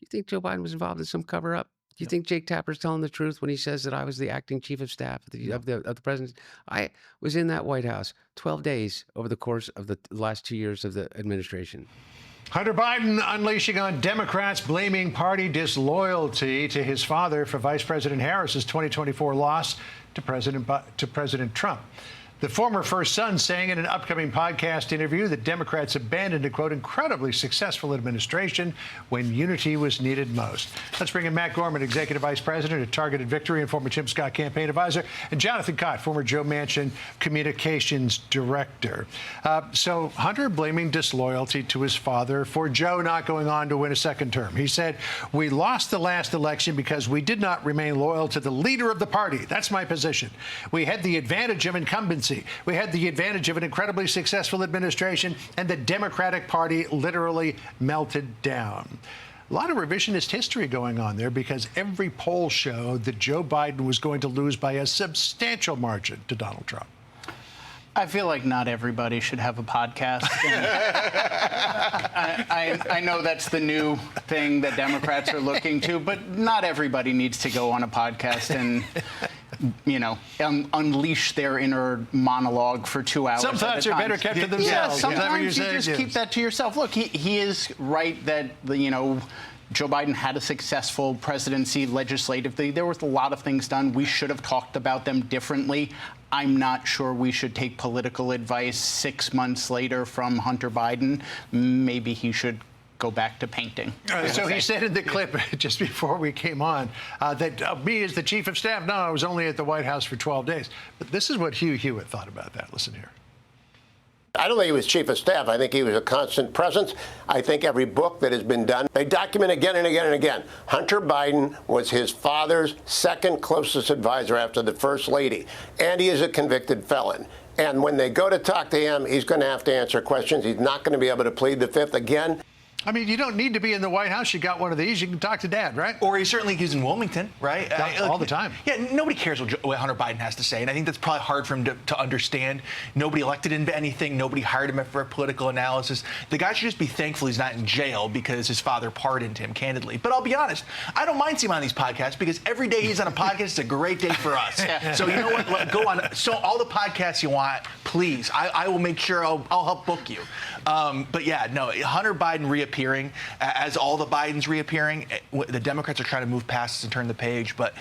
you think Joe Biden was involved in some cover-up? Do you think Jake Tapper's telling the truth when he says that I was the acting chief of staff of the president? I was in that White House 12 days over the course of the last 2 years of the administration. Hunter Biden unleashing on Democrats, blaming party disloyalty to his father for Vice President Harris's 2024 loss to President Trump. The former first son saying in an upcoming podcast interview that Democrats abandoned a, quote, incredibly successful administration when unity was needed most. Let's bring in Matt Gorman, Executive Vice President at Targeted Victory and former Tim Scott campaign advisor, and Jonathan Knott, former Joe Manchin Communications Director. So Hunter blaming disloyalty to his father for Joe not going on to win a second term. He said, "We lost the last election because we did not remain loyal to the leader of the party. That's my position. We had the advantage of incumbency. We had the advantage of an incredibly successful administration, and the Democratic Party literally melted down." A lot of revisionist history going on there because every poll showed that Joe Biden was going to lose by a substantial margin to Donald Trump. I feel like not everybody should have a podcast. I know that's the new thing that Democrats are looking to, but not everybody needs to go on a podcast and, unleash their inner monologue for 2 hours. Some thoughts are better kept to themselves. Yeah, sometimes you just keep that to yourself. Look, he is right that, Joe Biden had a successful presidency legislatively. There was a lot of things done. We should have talked about them differently. I'm not sure we should take political advice 6 months later from Hunter Biden. Maybe he should go back to painting. So he said in the clip just before we came on that me as the chief of staff, no, I was only at the White House for 12 days. But this is what Hugh Hewitt thought about that. Listen here. I don't think he was chief of staff. I think he was a constant presence. I think every book that has been done, they document again and again and again. Hunter Biden was his father's second closest advisor after the first lady, and he is a convicted felon. And when they go to talk to him, he's going to have to answer questions. He's not going to be able to plead the fifth again. I mean, you don't need to be in the White House. You got one of these. You can talk to Dad, right? Or he certainly is in Wilmington, right? All the time. Yeah, nobody cares what Hunter Biden has to say. And I think that's probably hard for him to understand. Nobody elected him to anything. Nobody hired him for political analysis. The guy should just be thankful he's not in jail because his father pardoned him, candidly. But I'll be honest, I don't mind seeing him on these podcasts because every day he's on a podcast is a great day for us. So you know what? Go on. So all the podcasts you want, please. I will make sure I'll help book you. But yeah, no, Hunter Biden reappearing, as all the Bidens reappearing, the Democrats are trying to move past this and turn the page, but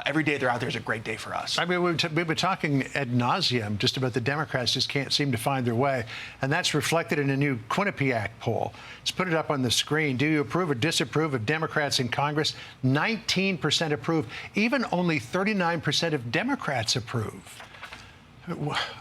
every day they're out there is a great day for us. I mean, we've been talking ad nauseum just about the Democrats just can't seem to find their way, and that's reflected in a new Quinnipiac poll. Let's put it up on the screen. Do you approve or disapprove of Democrats in Congress? 19% approve. Even only 39% of Democrats approve.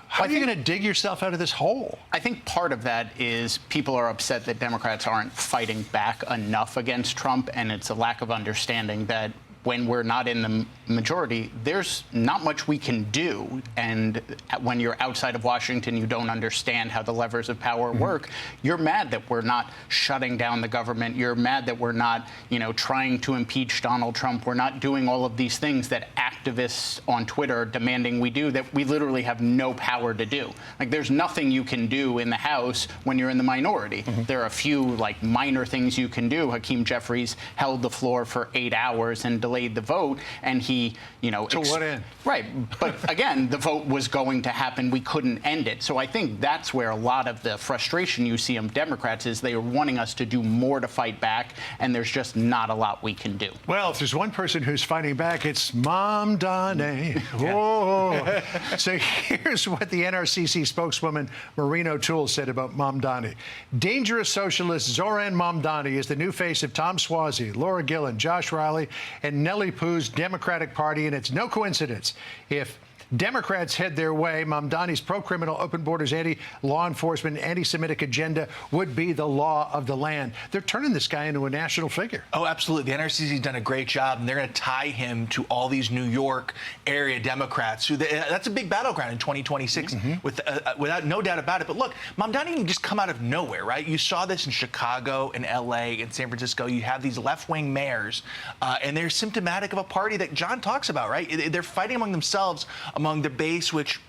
How are you going to dig yourself out of this hole? I think part of that is people are upset that Democrats aren't fighting back enough against Trump, and it's a lack of understanding that when we're not in the majority, there's not much we can do. And when you're outside of Washington, you don't understand how the levers of power work. You're mad that we're not shutting down the government. You're mad that we're not, trying to impeach Donald Trump. We're not doing all of these things that activists on Twitter are demanding we do that we literally have no power to do. Like, there's nothing you can do in the House when you're in the minority. There are a few, minor things you can do. Hakeem Jeffries held the floor for 8 hours and delayed the vote, and he, to what end? Right, but again, the vote was going to happen. We couldn't end it. So I think that's where a lot of the frustration you see of Democrats is they are wanting us to do more to fight back, and there's just not a lot we can do. Well, if there's one person who's fighting back, it's Mamdani. Whoa. So here's what the NRCC spokeswoman Maureen O'Toole said about Mamdani. Dangerous socialist Zoran Mamdani is the new face of Tom Suozzi, Laura Gillen, Josh Riley, and Nellie Poo's Democratic Party, and it's no coincidence if Democrats head their way, Mamdani's pro-criminal, open borders, anti-law enforcement, anti-Semitic agenda would be the law of the land. They're turning this guy into a national figure. Oh, absolutely. The NRCC's done a great job, and they're going to tie him to all these New York area Democrats. That's a big battleground in 2026, without no doubt about it. But look, Mamdani didn't just come out of nowhere, right? You saw this in Chicago, in L.A., in San Francisco. You have these left-wing mayors, and they're symptomatic of a party that John talks about, right? They're fighting among themselves, among the base, which,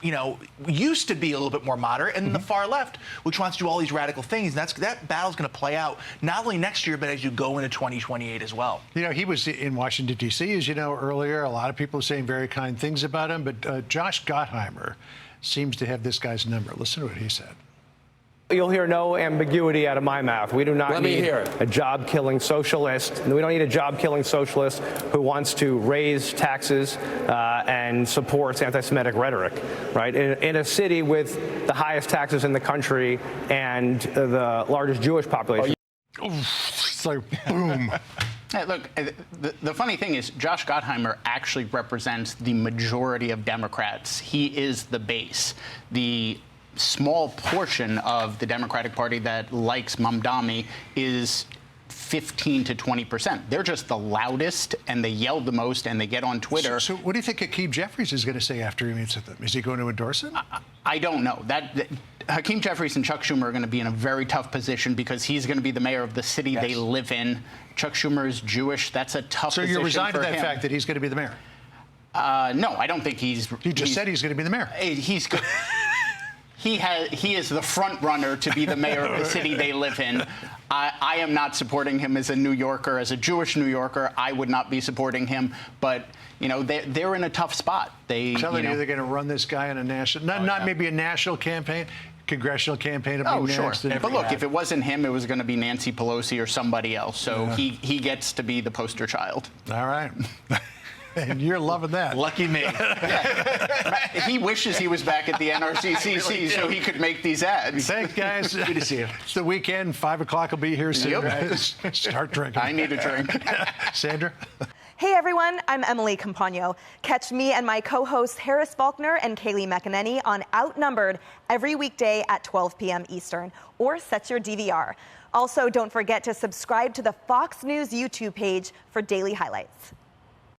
used to be a little bit more moderate, and the far left, which wants to do all these radical things. And that battle's going to play out not only next year, but as you go into 2028 as well. He was in Washington, D.C., as you know, earlier. A lot of people saying very kind things about him, but Josh Gottheimer seems to have this guy's number. Listen to what he said. You'll hear no ambiguity out of my mouth. We do not need a job-killing socialist. We don't need a job-killing socialist who wants to raise taxes and supports anti-Semitic rhetoric, right? In a city with the highest taxes in the country and the largest Jewish population. It's like, boom. Hey, look, the funny thing is Josh Gottheimer actually represents the majority of Democrats. He is the base. The small portion of the Democratic Party that likes Mamdani is 15 to 20%. They're just the loudest, and they yell the most, and they get on Twitter. So what do you think Hakeem Jeffries is going to say after he meets with them? Is he going to endorse him? I don't know. Hakeem Jeffries and Chuck Schumer are going to be in a very tough position because he's going to be the mayor of the city they live in. Chuck Schumer is Jewish. That's a tough position for him. So you're resigned to that fact that he's going to be the mayor? No, I don't think he's... You just said he's going to be the mayor. He's good. He is the front runner to be the mayor of the city they live in. I am not supporting him as a New Yorker, as a Jewish New Yorker. I would not be supporting him. But, they're in a tough spot. I'm telling you, they're going to run this guy in a national, not maybe a national campaign, congressional campaign. Sure. But look, if it wasn't him, it was going to be Nancy Pelosi or somebody else. So he gets to be the poster child. All right. And you're loving that. Lucky me. He wishes he was back at the NRCCC really so he could make these ads. Thanks, guys. Good to see you. It's the weekend. 5 o'clock will be here soon. Yep. Start drinking. I need a drink. Sandra? Hey everyone, I'm Emily Campagno. Catch me and my co-hosts Harris Faulkner and Kaylee McEnany on Outnumbered every weekday at 12 p.m. Eastern, or set your DVR. Also, don't forget to subscribe to the Fox News YouTube page for daily highlights.